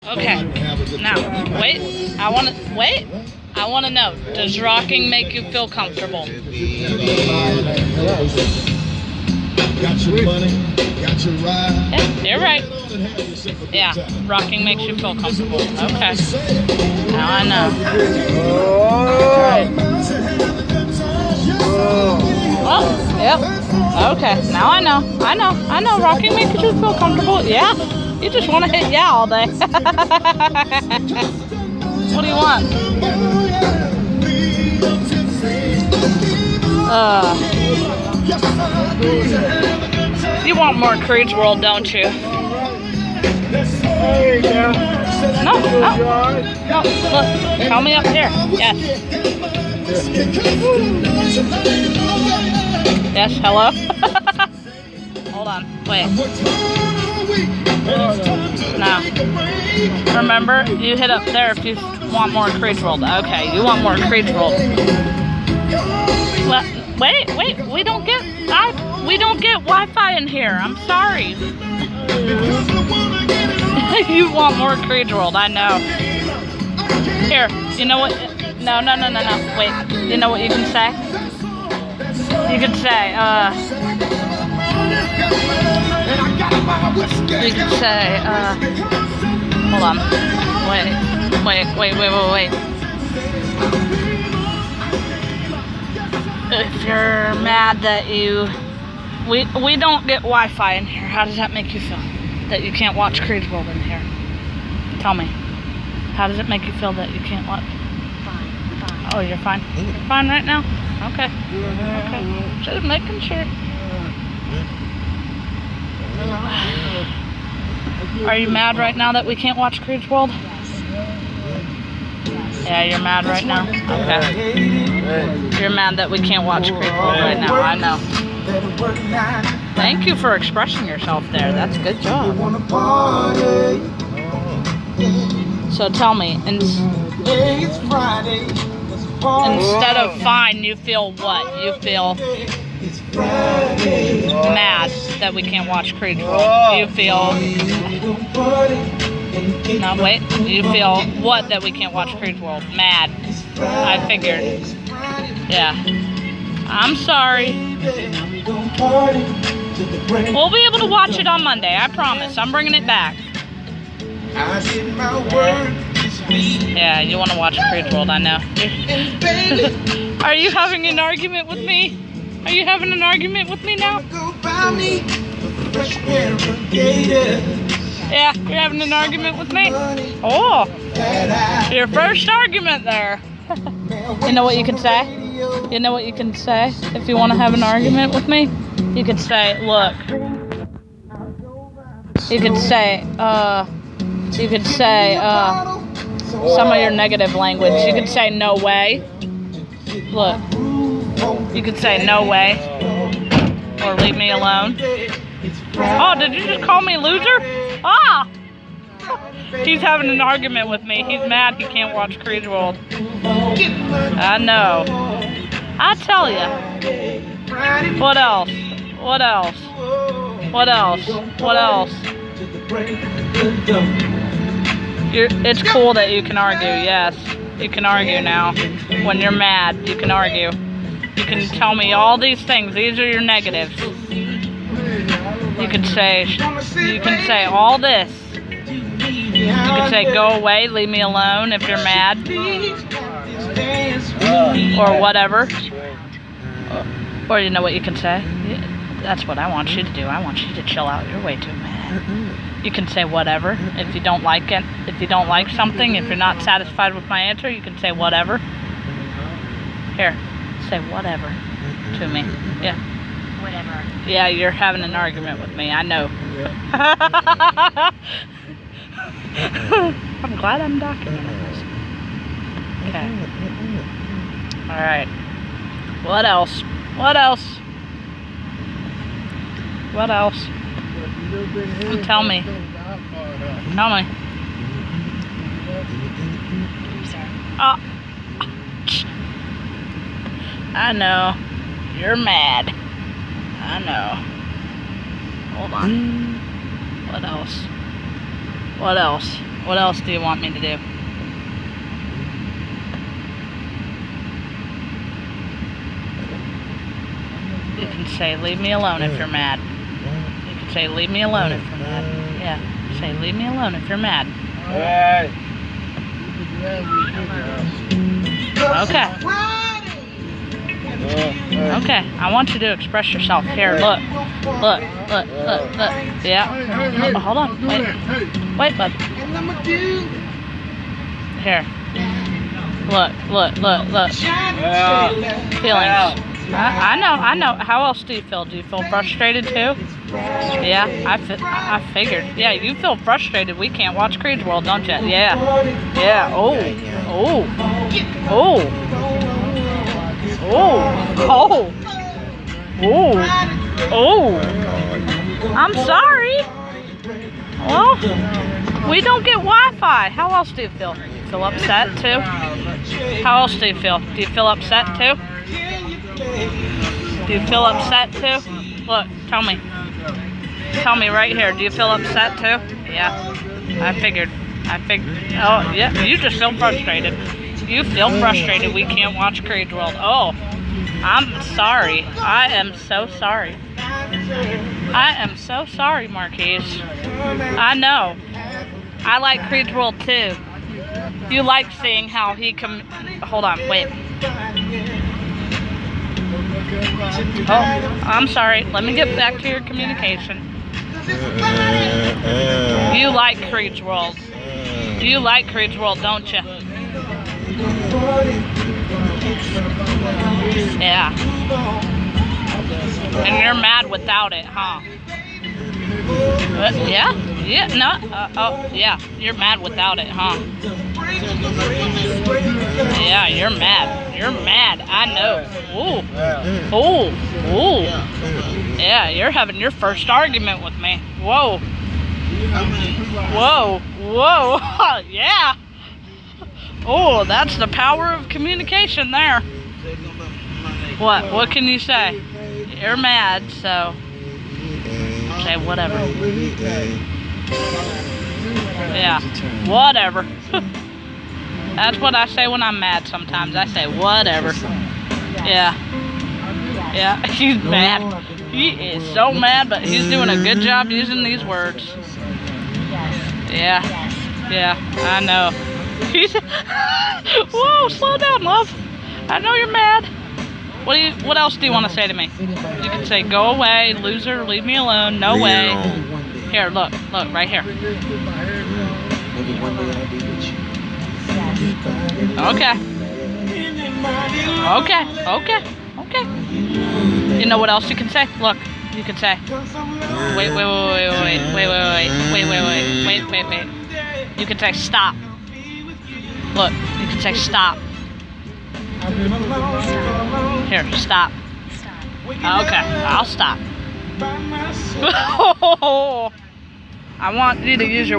Okay. Now, wait. I want to know. Does rocking make you feel comfortable? Got your money, got your ride. Yeah, you're right. Yeah, rocking makes you feel comfortable. Okay. Now I know. Right. Oh, yep. Okay, now I know. I know. Rocking makes you feel comfortable. Yeah. You just want to hit yeah all day. What do you want? You want more Creed's World, don't you? No. Look, tell me up here. Yes. Yes, hello? Hold on, wait. No. Remember, you hit up there if you want more Creed's World. Okay, you want more Creed's World. Wait, we don't get Wi-Fi in here. I'm sorry. You want more Creed's World, I know. Here, you know what? No. Wait, you know what you can say? You can say, hold on. Wait. If you're mad that we don't get Wi-Fi in here, how does that make you feel? That you can't watch Creed's World in here? Tell me. How does it make you feel that you can't watch? Fine. Oh, you're fine? You're fine right now? Okay. Just making sure. Are you mad right now that we can't watch Creed's World? Yeah, you're mad right now? Okay. You're mad that we can't watch Creed's World right now, I know. Thank you for expressing yourself there. That's a good job. So tell me, instead of fine, you feel what? You feel mad that we can't watch Creed's World. You feel... No, wait. You feel what that we can't watch Creed's World? Mad. I figured. Yeah. I'm sorry. We'll be able to watch it on Monday, I promise. I'm bringing it back. Yeah, you want to watch Creed's World, I know. Are you having an argument with me? Are you having an argument with me now? Yeah, you're having an argument with me? Oh, your first argument there. You know what you can say? You know what you can say if you want to have an argument with me? You could say, look. You could say, some of your negative language. You could say, no way. Look. You could say, no way. Or leave me alone. Oh, did you just call me loser? Ah! He's having an argument with me. He's mad he can't watch Creed's World. I know. I tell ya. What else? What else? What else? What else? It's cool that you can argue, yes. You can argue now. When you're mad, you can argue. You can tell me all these things. These are your negatives. You can say all this. You can say go away, leave me alone if you're mad. Or whatever. Or you know what you can say? That's what I want you to do. I want you to chill out. You're way too mad. You can say whatever. If you don't like it, if you don't like something, if you're not satisfied with my answer, you can say whatever. Here, say whatever to me. Yeah. Whatever. Yeah, you're having an argument with me. I know. I'm glad I'm documenting this. Okay. All right. What else? What else? What else? Tell me. Tell me. Oh. I know. You're mad. I know. Hold on. What else? What else? What else do you want me to do? You can say, leave me alone if you're mad. You can say, leave me alone if you're mad. Yeah. Say, leave me alone if you're mad. Okay. Okay. I want you to express yourself. Here, look. Look. Look. Look. Look. Yeah. Oh, hold on. Wait. Wait, bud. Here. Look. Look. Look. Look. Feelings. I know. How else do you feel? Do you feel frustrated too? Yeah, I figured. Yeah, you feel frustrated. We can't watch Creed's World, don't you? Yeah. Yeah. Oh. Oh. Oh. Oh. Oh. Oh. Oh. I'm sorry. Well, we don't get Wi-Fi. How else do you feel? Feel upset too? How else do you feel? Do you feel upset too? Do you feel upset too? Look, tell me. Tell me right here. Do you feel upset too? Yeah. I figured. Oh, yeah. You just feel frustrated. You feel frustrated. We can't watch Creed's World. Oh, I'm sorry. I am so sorry. I am so sorry, Marquis. I know. I like Creed's World too. You like seeing how he Hold on. Wait. Oh, I'm sorry. Let me get back to your communication. You like Creed's World. You like Creed's World, don't you? Yeah. And you're mad without it, huh? Yeah? Yeah, no. Oh, yeah. You're mad without it, huh? Yeah, you're mad. You're mad. I know. Ooh. Ooh. Ooh. Yeah, you're having your first argument with me. Whoa. Whoa. Whoa. Yeah. Oh, that's the power of communication there. What? What can you say? You're mad, so say whatever. Yeah, whatever. That's what I say when I'm mad sometimes. I say whatever. Yeah. Yeah, he's mad. He is so mad, but he's doing a good job using these words. Yeah. Yeah, I know. Whoa, slow down, love. I know you're mad. What else do you want to say to me? You can say, go away, loser, leave me alone, no way. Here, look, right here. Okay. You know what else you can say? Look, you can say, wait. You can say, stop. Look, you can say, stop. Here, stop. Okay, I'll stop. I want you to use your